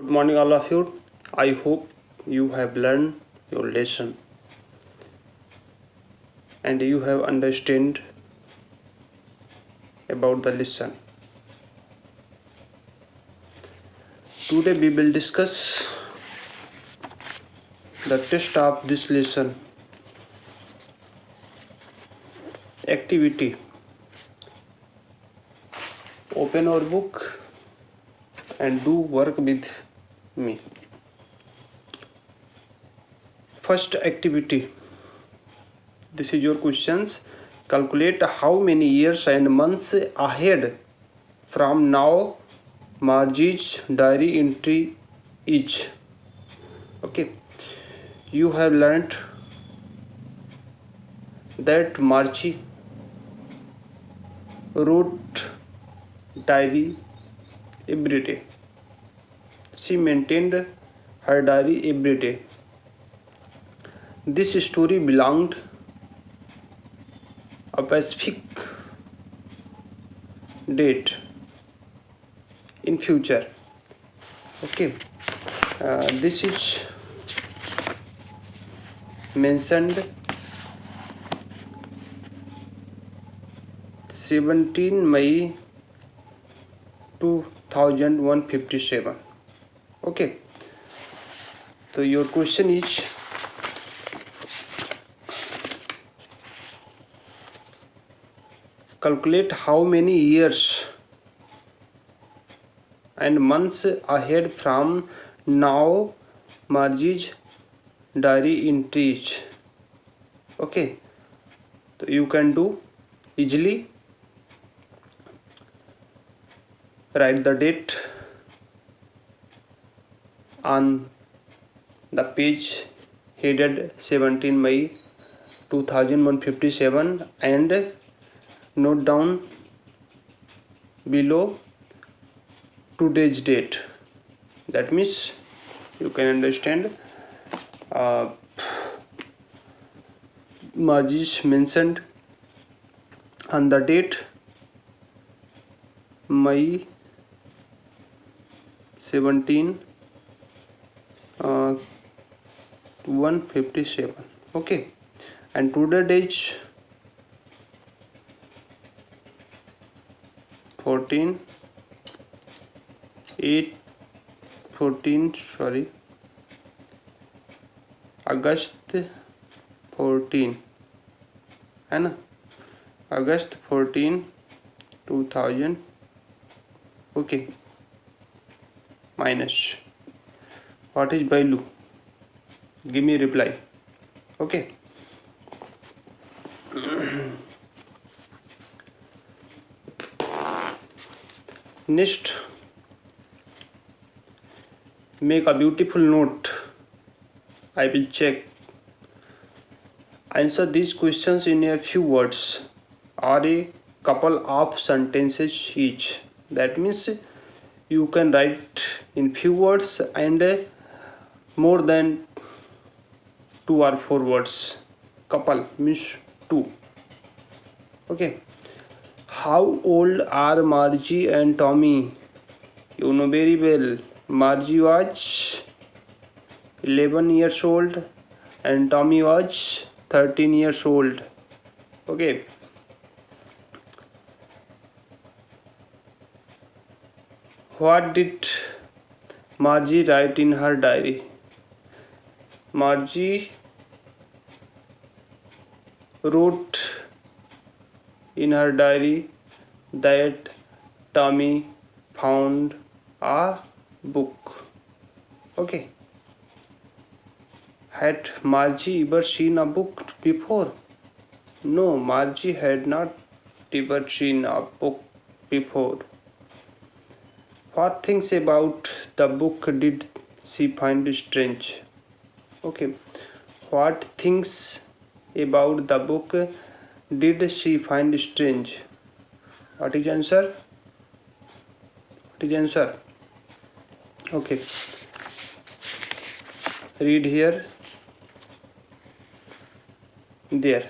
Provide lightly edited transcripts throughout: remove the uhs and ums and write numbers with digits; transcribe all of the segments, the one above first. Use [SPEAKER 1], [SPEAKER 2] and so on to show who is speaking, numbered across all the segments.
[SPEAKER 1] Good morning, all of you. I hope you have learned your lesson and you have understand about the lesson. Today we will discuss the test of this lesson. Activity. Open our book and do work with me. First activity. This is your questions. Calculate how many years and months ahead from now Margie's diary entry is. Okay, you have learned that Margie wrote diary every day. She maintained her diary every day. This story belonged a specific date in future. Okay, this is mentioned 17 May 2157. Okay, so your question is calculate how many years and months ahead from now Margie's diary entries. Okay, so you can do easily. Write the date on the page headed 17 May 2157 and note down below today's date. That means you can understand Margie's mentioned on the date May 17 157. Okay, and today date 14 8 14 sorry अगस्त 14 है ना, अगस्त 14 2000. Okay, minus what is value, give me reply. Okay, next make a beautiful note. I will check. Answer these questions in a few words or a couple of sentences each. That means you can write in few words and more than 2 or 4 words. Couple means 2. Okay, how old are Margie and Tommy? You know very well. Margie was 11 years old and Tommy was 13 years old. Okay, what did Margie write in her diary? Margie wrote in her diary that Tommy found a book. Okay, had Margie ever seen a book before? No, Margie had not ever seen a book before. What things about the book did she find strange? Okay, what things about the book did she find strange? What is answer? What is answer? Okay, read here, there.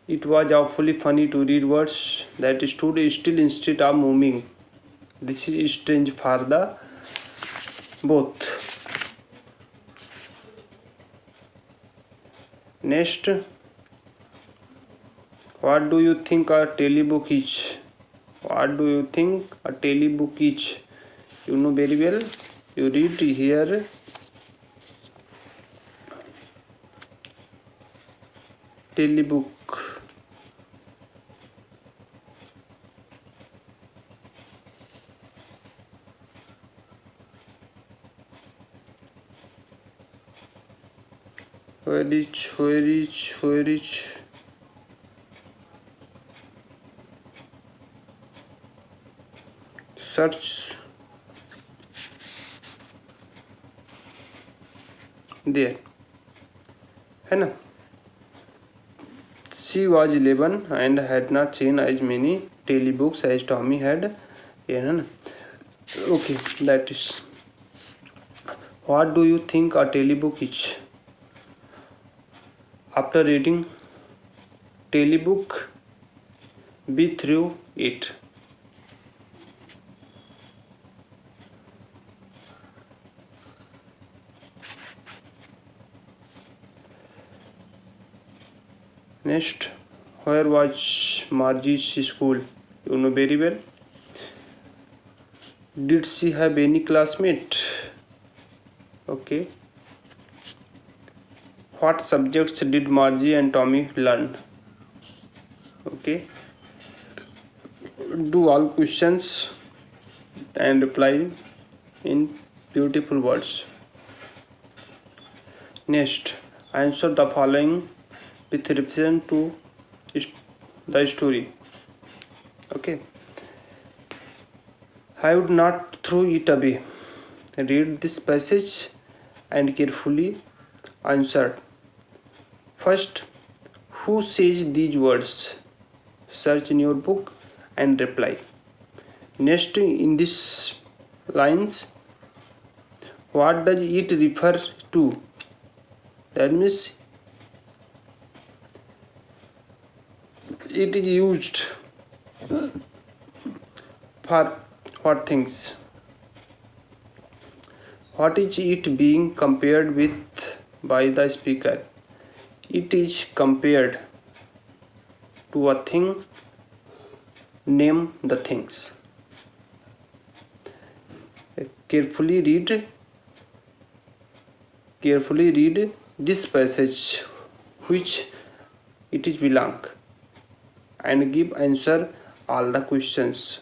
[SPEAKER 1] It was awfully funny to read words that stood still instead of moving. This is strange for the both. Next, what do you think a telebook is? What do you think a telebook is? You know very well. You read here. Telebook. Where is search there है ना. She was 11 and had not seen as many telebooks as Tommy had. है ना. Okay, that is. What do you think a telebook is? After reading telebook, be through it. Next, where was Margie's school? You know very well. Did she have any classmate? Okay. What subjects did Margie and Tommy learn? Okay. Do all questions and reply in beautiful words. Next, answer the following with reference to the story. Okay. I would not throw it away. Read this passage and carefully answer. First, who says these words? Search in your book and reply. Next, in these lines, what does it refer to? That means it is used for what things? What is it being compared with by the speaker? It is compared to a thing. Name the things. Carefully read this passage which it is belong and give answer all the questions.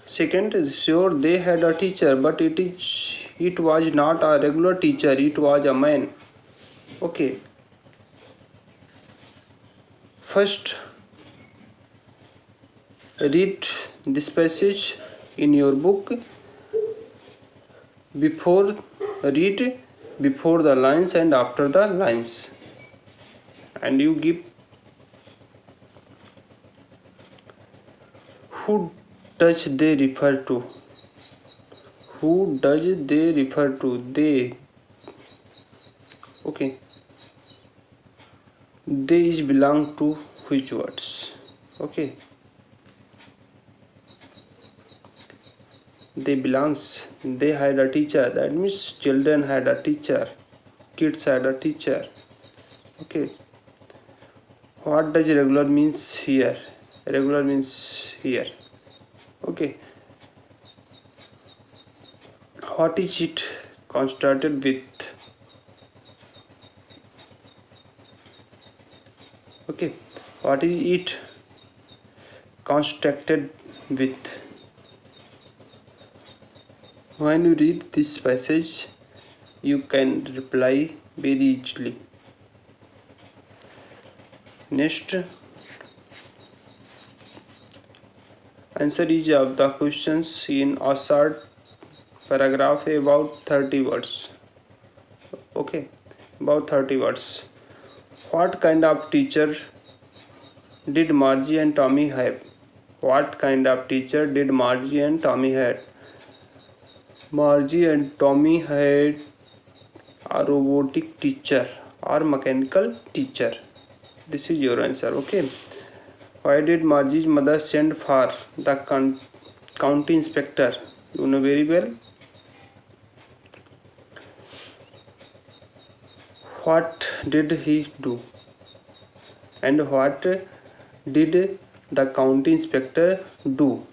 [SPEAKER 1] Second, sure they had a teacher, but it was not a regular teacher, it was a man. Okay. First, read this passage in your book. Read before the lines and after the lines, and you give who does they refer to. Who does they refer to? They. Okay. They is belong to which words? Okay. They belongs. They had a teacher. That means children had a teacher. Kids had a teacher. Okay. What does regular means here? Regular means here. Okay. What is it constructed with? Okay. What is it constructed with? When you read this passage, you can reply very easily. Next, answer each of the questions in a short paragraph about 30 words. Okay, about 30 words. What kind of teacher did Margie and Tommy have? What kind of teacher did Margie and Tommy had? Margie and Tommy had a robotic teacher or mechanical teacher. This is your answer. Okay. Why did Margie's mother send for the county inspector? You know very well. What did he do? And what did the county inspector do?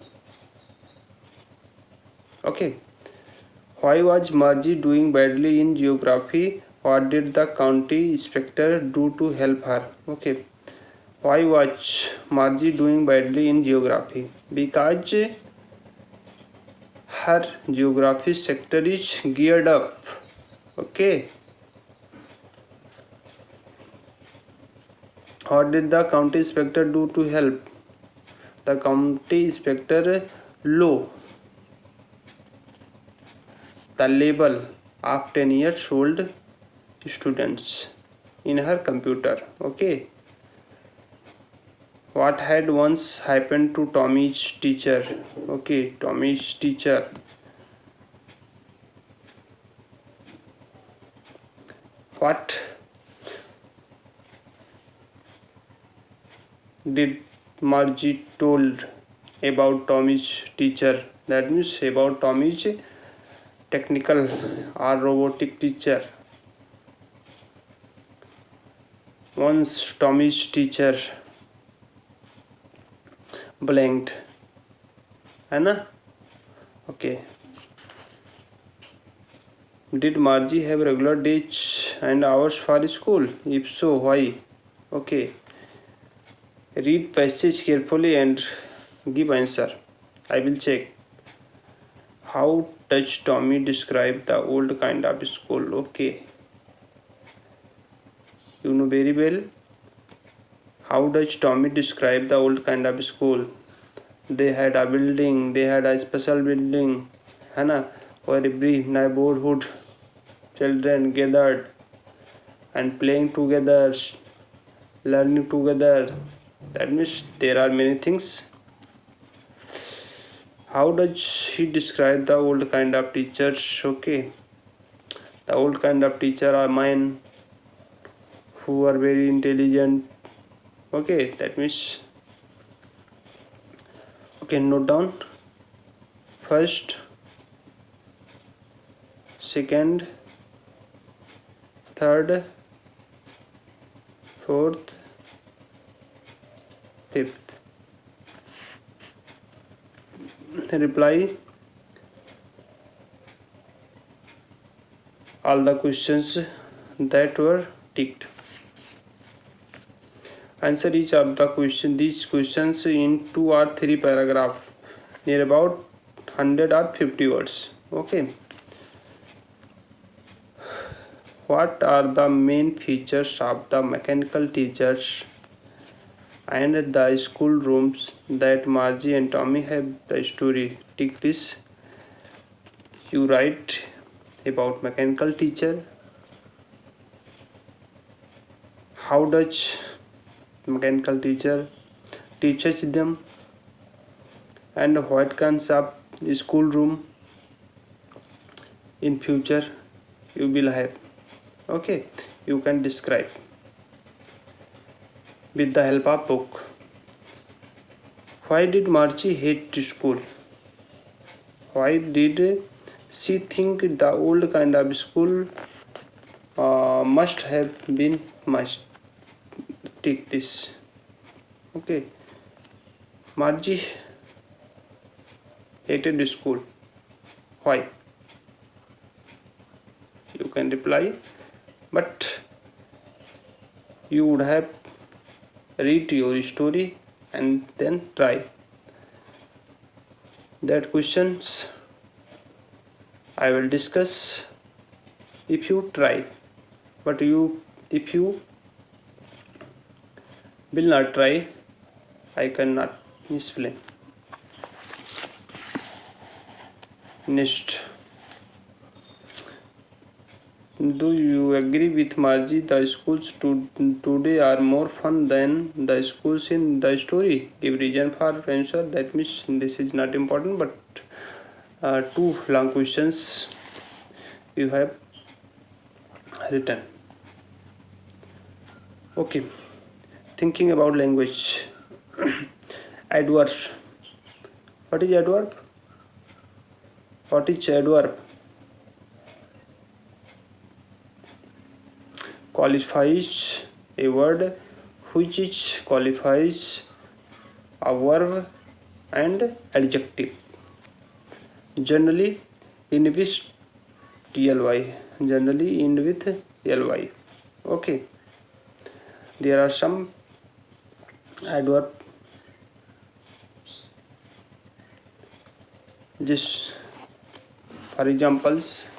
[SPEAKER 1] Okay. Why was Margie doing badly in geography? What did the county inspector do to help her? Okay. Why was Margie doing badly in geography? Because her geography sector is geared up. Okay. What did the county inspector do to help? The county inspector low the label of 10 years old students in her computer. Okay. What had once happened to Tommy's teacher? Okay, Tommy's teacher. What did Margie told about Tommy's teacher? That means about Tommy's technical or robotic teacher. Once Tommy's teacher blanked, है ना? Okay. Did Margie have regular days and hours for school? If so, why? Okay. Read passage carefully and give answer. I will check. How does Tommy describe the old kind of school? Okay. You know very well. How does Tommy describe the old kind of school? They had a building, they had a special building, है ना, where every neighborhood children gathered and playing together, learning together. That means there are many things. How does he describe the old kind of teachers? Okay. The old kind of teacher are mine, who are very intelligent. Okay, that means, okay, note down. First, second, third, fourth, fifth. Reply all the questions that were ticked. Answer each of these questions in 2 or 3 paragraphs, near about 100 or 50 words. Okay. What are the main features of the mechanical teachers and the school rooms that Margie and Tommy have? The story. Tick this. You write about mechanical teacher. How does mechanical teacher teaches them, and what kinds of school room in future you will have? Okay, you can describe with the help of book. Why did Margie hate school? Why did she think the old kind of school must have been must? Take this. Okay. Margie hated school. Why? You can reply, but you would have read your story and then try. That questions I will discuss if you try, but if you will not try, I cannot explain. Next, do you agree with Margie? The schools today are more fun than the schools in the story. Give reason for answer. That means this is not important, but 2 long questions you have written. Okay. thinking about language. Adverbs. What is adverb? What is adverb? Qualifies a word which is qualifies a verb and adjective. Generally in with ly. Generally end with ly. Okay. There are some adverb. Just for examples,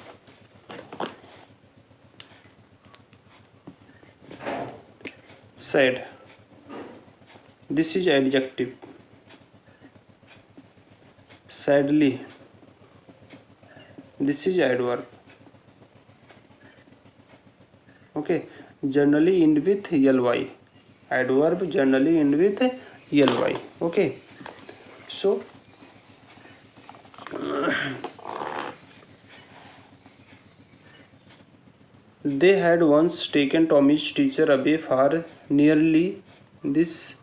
[SPEAKER 1] said. This is adjective. Sadly. This is adverb. Okay. Generally end with ly. Adverb generally end with ly. Okay. So they had once taken Tommy's teacher away for nearly this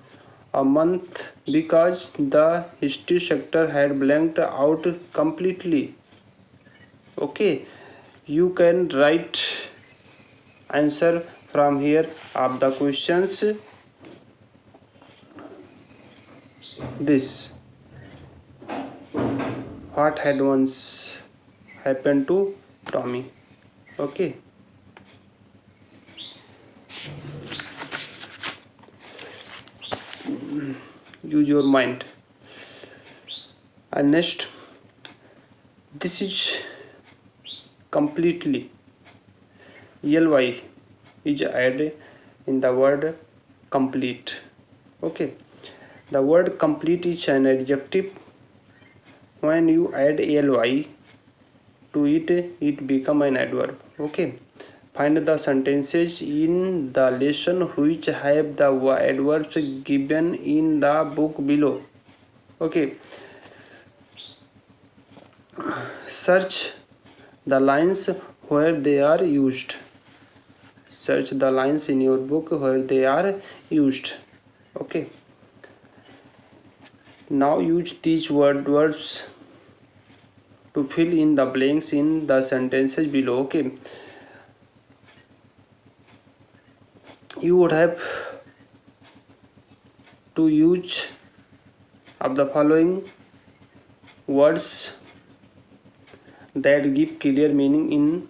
[SPEAKER 1] a month because the history sector had blanked out completely. Okay, you can write answer from here of the questions. This what had once happened to Tommy. Okay. Use your mind. And next, this is completely. ly is added in the word complete. Okay. The word complete is an adjective. When you add ly to it, it become an adverb. Okay. Find the sentences in the lesson which have the adverbs given in the book below. Okay. Search the lines where they are used. Search the lines in your book where they are used. Okay. Now use these words to fill in the blanks in the sentences below. Okay. You would have to use of the following words that give clear meaning in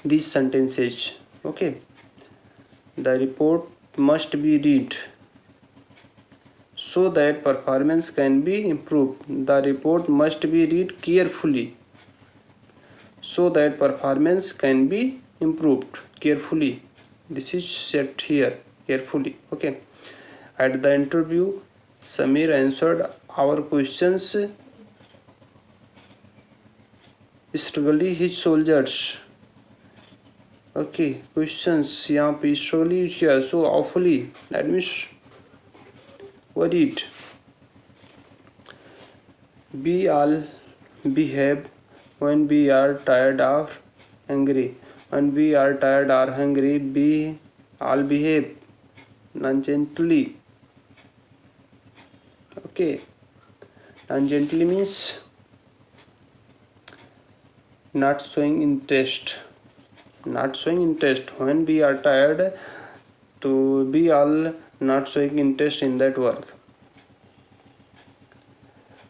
[SPEAKER 1] these sentences. Okay. The report must be read so that performance can be improved. The report must be read carefully so that performance can be improved. Carefully. This is set here carefully. Okay. At the interview, Samir answered our questions strongly. His soldiers. Okay. Questions. यहाँ पे strongly here. So awfully. That means worried. We all behave when we are tired or angry. When we are tired or hungry, we all behave non-gently. Okay. Non-gently means not showing interest. Not showing interest. When we are tired, to be all not showing interest in that work.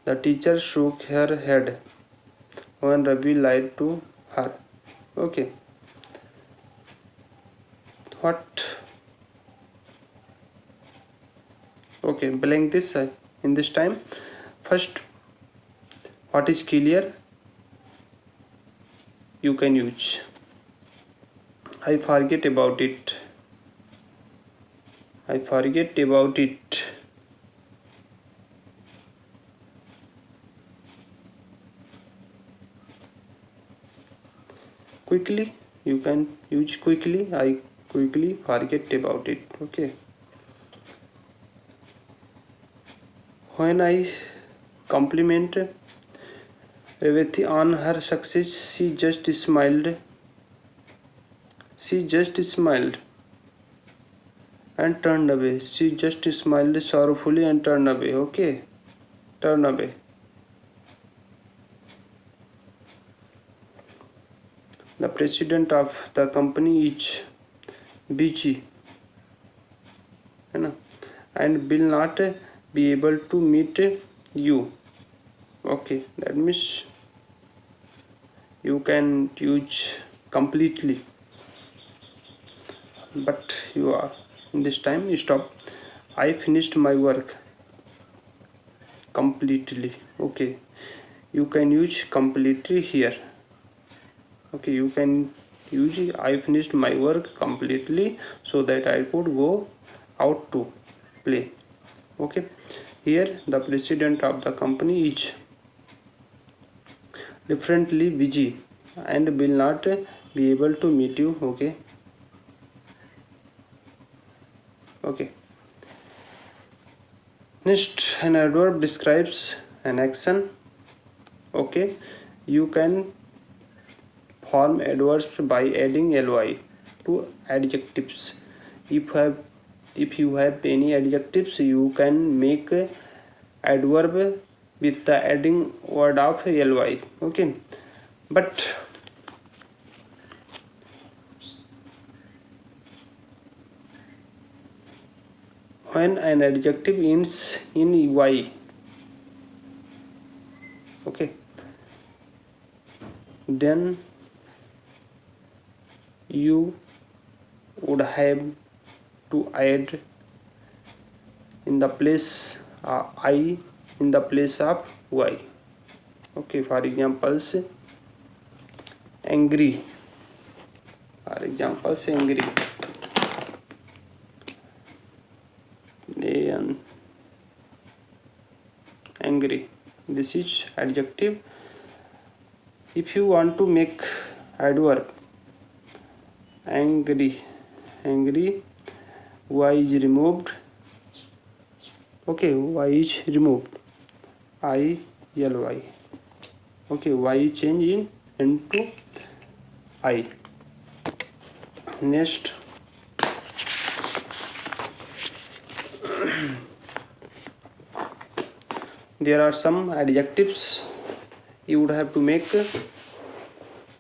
[SPEAKER 1] The teacher shook her head when Ravi lied to her. Okay. What? Okay, blank this in this time. First, what is clear? You can use. I forget about it. I forget about it. Quickly, you can use quickly. I quickly forget about it. Okay. When I compliment Revati on her success, she just smiled. She just smiled. and turned away. She just smiled sorrowfully and turned away. Okay, turn away. The president of the company is busy, है ना, and will not be able to meet you. Okay, that means you can use completely, but you are in this time stop. I finished my work completely. Okay, you can use completely here. Okay, you can use I finished my work completely so that I could go out to play. Okay, here the president of the company is differently busy and will not be able to meet you. Okay, okay. Next, an adverb describes an action. Okay, you can form adverbs by adding ly to adjectives. If you have any adjectives, you can make adverb with the adding word of ly. Okay, but when an adjective ends in y, okay, then you would have to add in the place I in the place of y. Okay, for examples, angry. For examples, angry. Then angry. This is adjective. If you want to make adverb angry, y is removed. Okay, y is removed, I ly. Okay, y is changed into I. Next, there are some adjectives you would have to make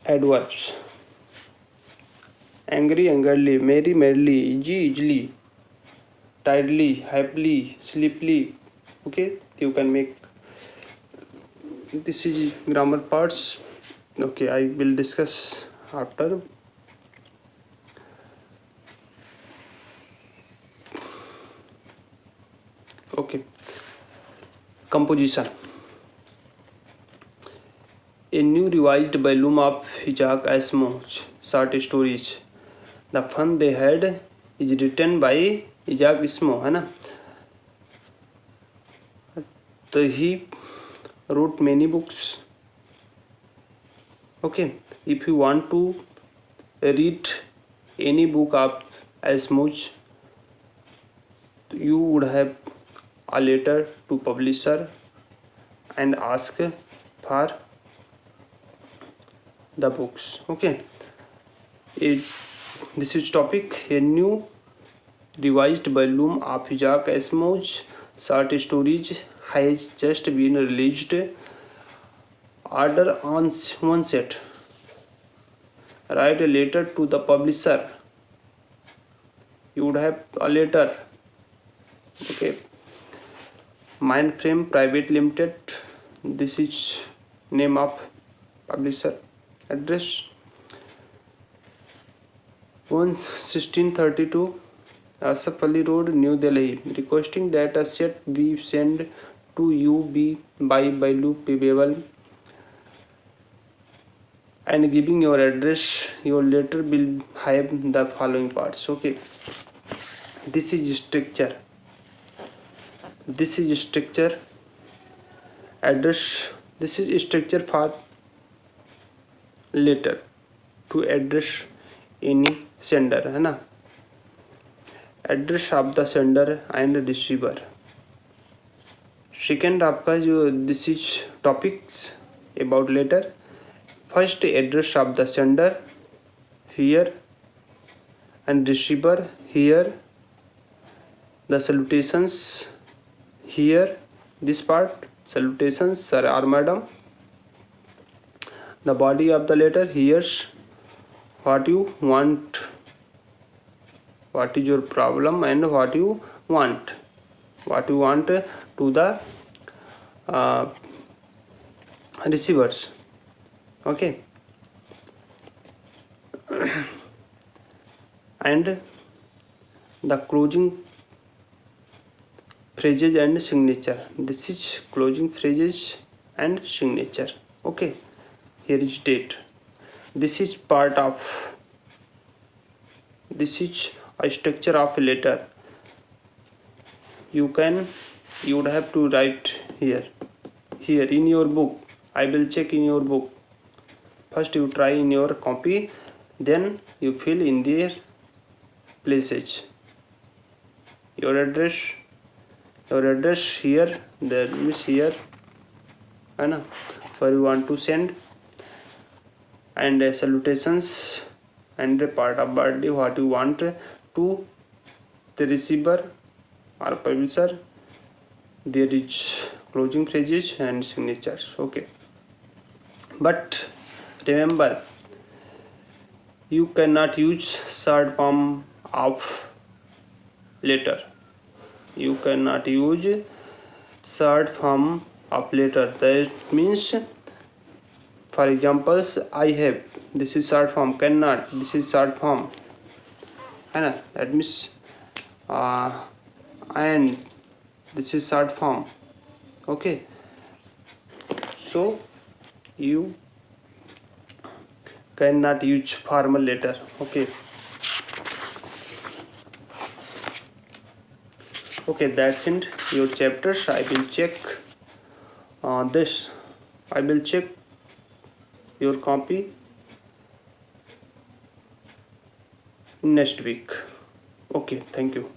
[SPEAKER 1] adverbs. Angry, angrily, merry, merrily, easy, easily, tidily, happily, sleepily. Okay, you can make. This is grammar parts. Okay, I will discuss after. Okay, composition. A new revised volume of Isaac Asimov's short stories, The Fun They Had, is written by Isaac Asimov, है ना. तो he wrote many books. Okay, if you want to read any book of Asimov's, you would have a letter to publisher and ask for the books. Okay, this is topic. A new revised volume of Isaac Asimov's short stories has just been released. Order on one set. Write a letter to the publisher. You would have a letter. Okay, Mindframe Private Limited. This is name of publisher. Address 1632 Asaf Ali Road, New Delhi. Requesting that a set be sent to you be by payable and giving your address. Your letter will have the following parts. Okay, this is structure. Address. This is structure for letter to address any sender, है ना. Address of the sender and receiver. Second आपका जो this is topics about letter. First, address of the sender here and receiver here the salutations here, this part, salutations sir or madam. The body of the letter, here's what you want, what is your problem and what you want to the receivers. Okay. And the closing phrases and signature. This is closing phrases and signature. Okay, here is date. This is a structure of a letter. You would have to write here in your book. I will check in your book. First you try in your copy, then you fill in their places. Your address here, that means here, where you want to send, and salutations and a part of birthday, what you want to the receiver or publisher. There is closing phrases and signatures. Okay, but remember, you cannot use short form of letter. You cannot use short form of letter. That means, for examples, I have, this is short form. Cannot, this is short form. That means and this is short form. Okay, so you cannot use formal letter. Okay, that's it, your chapters. I will check this. I will check your copy next week. Okay, thank you.